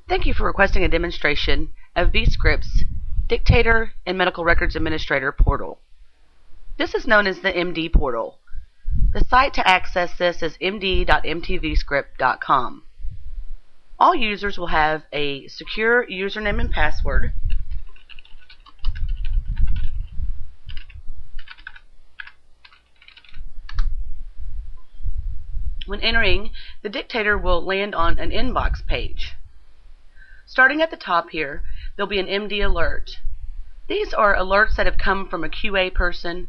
Thank you for requesting a demonstration of vScript's Dictator and Medical Records Administrator portal. This is known as the MD portal. The site to access this is md.mtvscript.com. All users will have a secure username and password. When entering, the Dictator will land on an inbox page. Starting at the top here, there'll be an MD alert. These are alerts that have come from a QA person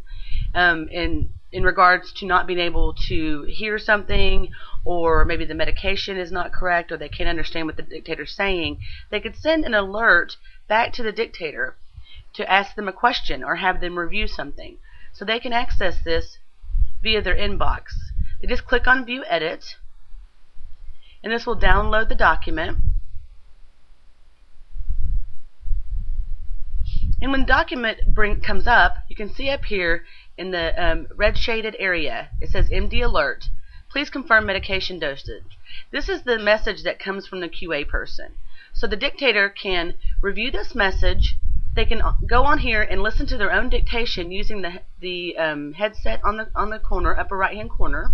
in regards to not being able to hear something, or maybe the medication is not correct, or they can't understand what the Dictator's saying. They could send an alert back to the Dictator to ask them a question or have them review something. So they can access this via their inbox. They just click on View Edit, and this will download the document. And when the document comes up, you can see up here in the red shaded area, it says MD Alert. Please confirm medication dosage. This is the message that comes from the QA person. So the Dictator can review this message. They can go on here and listen to their own dictation using the headset on the corner, upper right hand corner.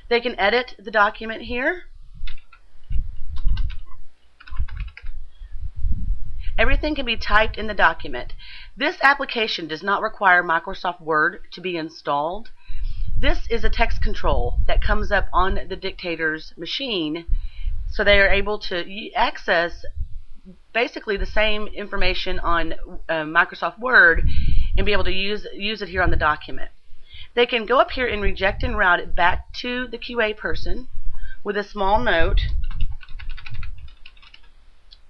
They can edit the document here. Everything can be typed in the document. This application does not require Microsoft Word to be installed. This is a text control that comes up on the Dictator's machine, so they are able to access basically the same information on Microsoft Word and be able to use it here on the document. They can go up here and reject and route it back to the QA person with a small note,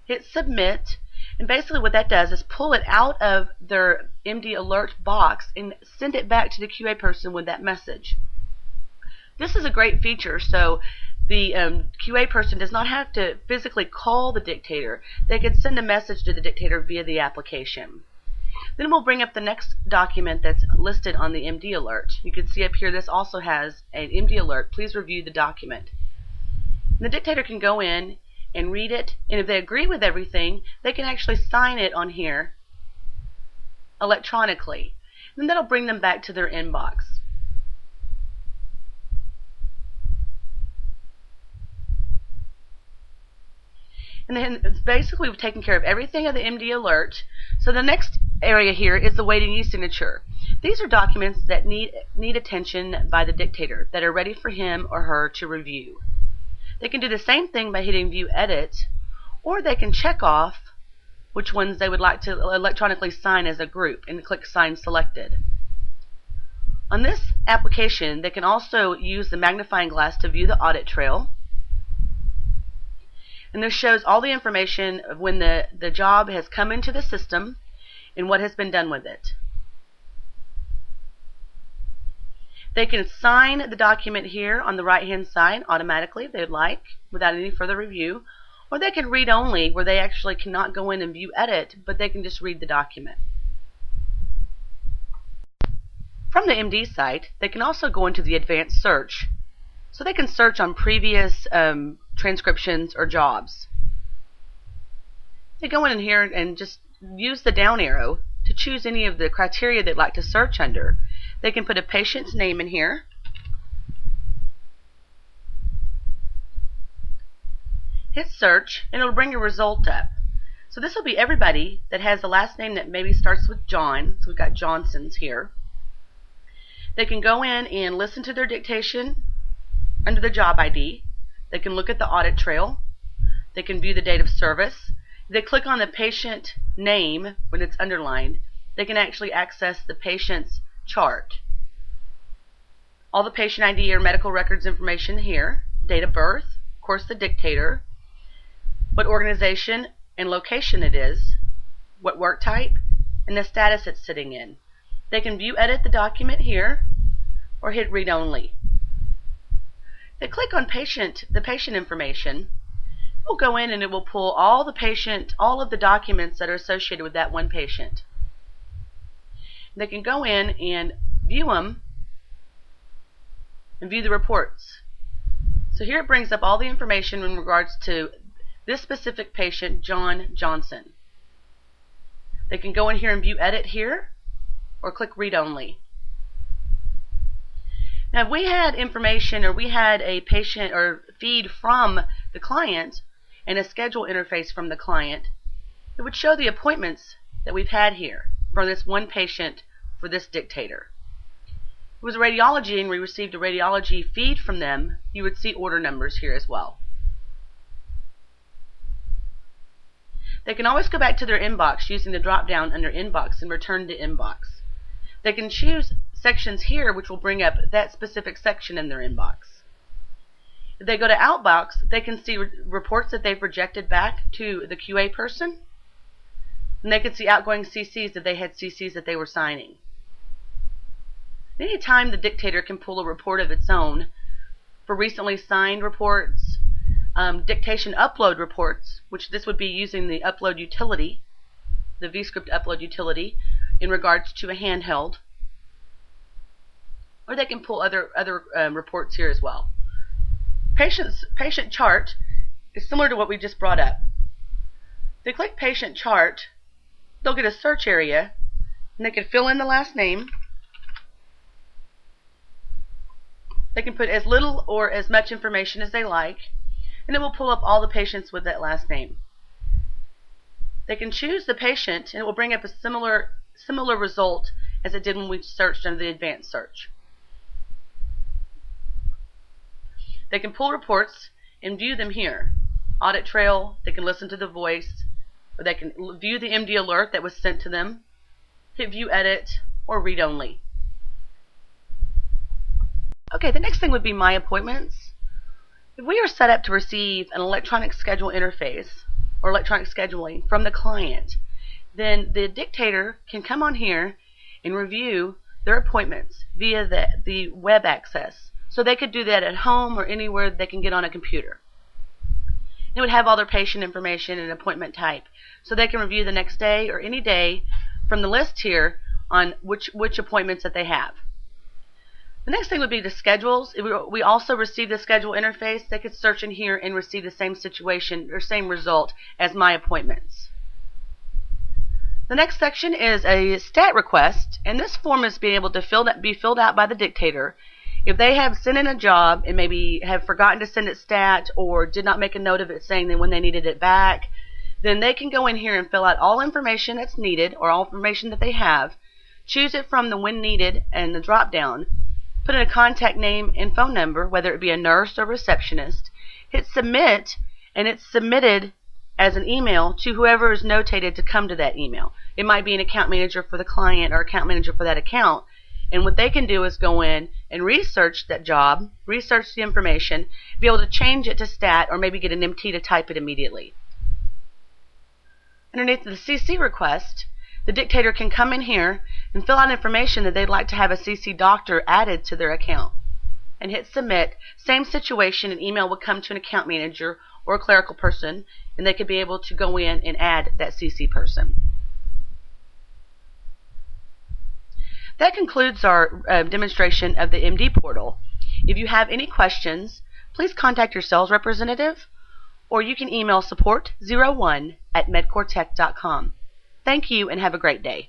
hit submit, and basically what that does is pull it out of their MD Alert box and send it back to the QA person with that message. This is a great feature, so the QA person does not have to physically call the Dictator. They can send a message to the Dictator via the application. Then we'll bring up the next document that's listed on the MD Alert. You can see up here this also has an MD Alert. Please review the document. And the Dictator can go in and read it, and if they agree with everything, they can actually sign it on here electronically. And that'll bring them back to their inbox. And then basically we've taken care of everything of the MD Alert. So the next area here is the waiting e-signature. These are documents that need attention by the Dictator, that are ready for him or her to review. They can do the same thing by hitting View Edit, or they can check off which ones they would like to electronically sign as a group and click Sign Selected. On this application, they can also use the magnifying glass to view the audit trail. And this shows all the information of when the job has come into the system and what has been done with it. They can sign the document here on the right hand side automatically if they'd like, without any further review, or they can read only, where they actually cannot go in and view edit, but they can just read the document. From the MD site, they can also go into the advanced search, so they can search on previous transcriptions or jobs. They go in here and just use the down arrow to choose any of the criteria they'd like to search under. They can put a patient's name in here. Hit search, and it'll bring a result up. So this will be everybody that has the last name that maybe starts with John. So we've got Johnson's here. They can go in and listen to their dictation under the job ID. They can look at the audit trail. They can view the date of service. If they click on the patient name when it's underlined, they can actually access the patient's chart. All the patient ID or medical records information here, date of birth, of course the Dictator, what organization and location it is, what work type, and the status it's sitting in. They can view edit the document here or hit read only. If they click on the patient information, we'll go in and it will pull all of the documents that are associated with that one patient. They can go in and view them and view the reports. So here it brings up all the information in regards to this specific patient, John Johnson. They can go in here and view edit here, or click read only. Now if we had information, or we had a patient or feed from the client and a schedule interface from the client, it would show the appointments that we've had here for this one patient for this dictator. If it was a radiology and we received a radiology feed from them, you would see order numbers here as well. They can always go back to their inbox using the drop down under inbox and return to inbox. They can choose sections here which will bring up that specific section in their inbox. If they go to outbox, they can see reports that they've rejected back to the QA person, and they can see outgoing CCs if they had CCs that they were signing. Anytime the dictator can pull a report of its own for recently signed reports, dictation upload reports, which this would be using the upload utility, the vScript upload utility, in regards to a handheld, or they can pull other reports here as well. Patient chart is similar to what we just brought up. If they click patient chart, they'll get a search area, and they can fill in the last name. They can put as little or as much information as they like, and it will pull up all the patients with that last name. They can choose the patient, and it will bring up a similar result as it did when we searched under the advanced search. They can pull reports and view them here. Audit trail, they can listen to the voice, or they can view the MD alert that was sent to them, hit view edit, or read only. Okay, the next thing would be my appointments. If we are set up to receive an electronic schedule interface or electronic scheduling from the client, then the dictator can come on here and review their appointments via the web access. So they could do that at home or anywhere they can get on a computer. It would have all their patient information and appointment type, so they can review the next day or any day from the list here on which appointments that they have. The next thing would be the schedules. If we also receive the schedule interface, they could search in here and receive the same situation or same result as my appointments. The next section is a stat request, and this form is being able to be filled out by the dictator. If they have sent in a job and maybe have forgotten to send it stat or did not make a note of it saying that when they needed it back, then they can go in here and fill out all information that's needed or all information that they have, choose it from the when needed and the drop down, put in a contact name and phone number, whether it be a nurse or receptionist, hit submit, and it's submitted as an email to whoever is notated to come to that email. It might be an account manager for the client or account manager for that account. And what they can do is go in and research that job, research the information, be able to change it to stat, or maybe get an MT to type it immediately. Underneath the CC request, the dictator can come in here and fill out information that they'd like to have a CC doctor added to their account. And hit submit. Same situation, an email would come to an account manager or a clerical person, and they could be able to go in and add that CC person. That concludes our demonstration of the MD portal. If you have any questions, please contact your sales representative, or you can email support01@medcoretech.com. Thank you and have a great day.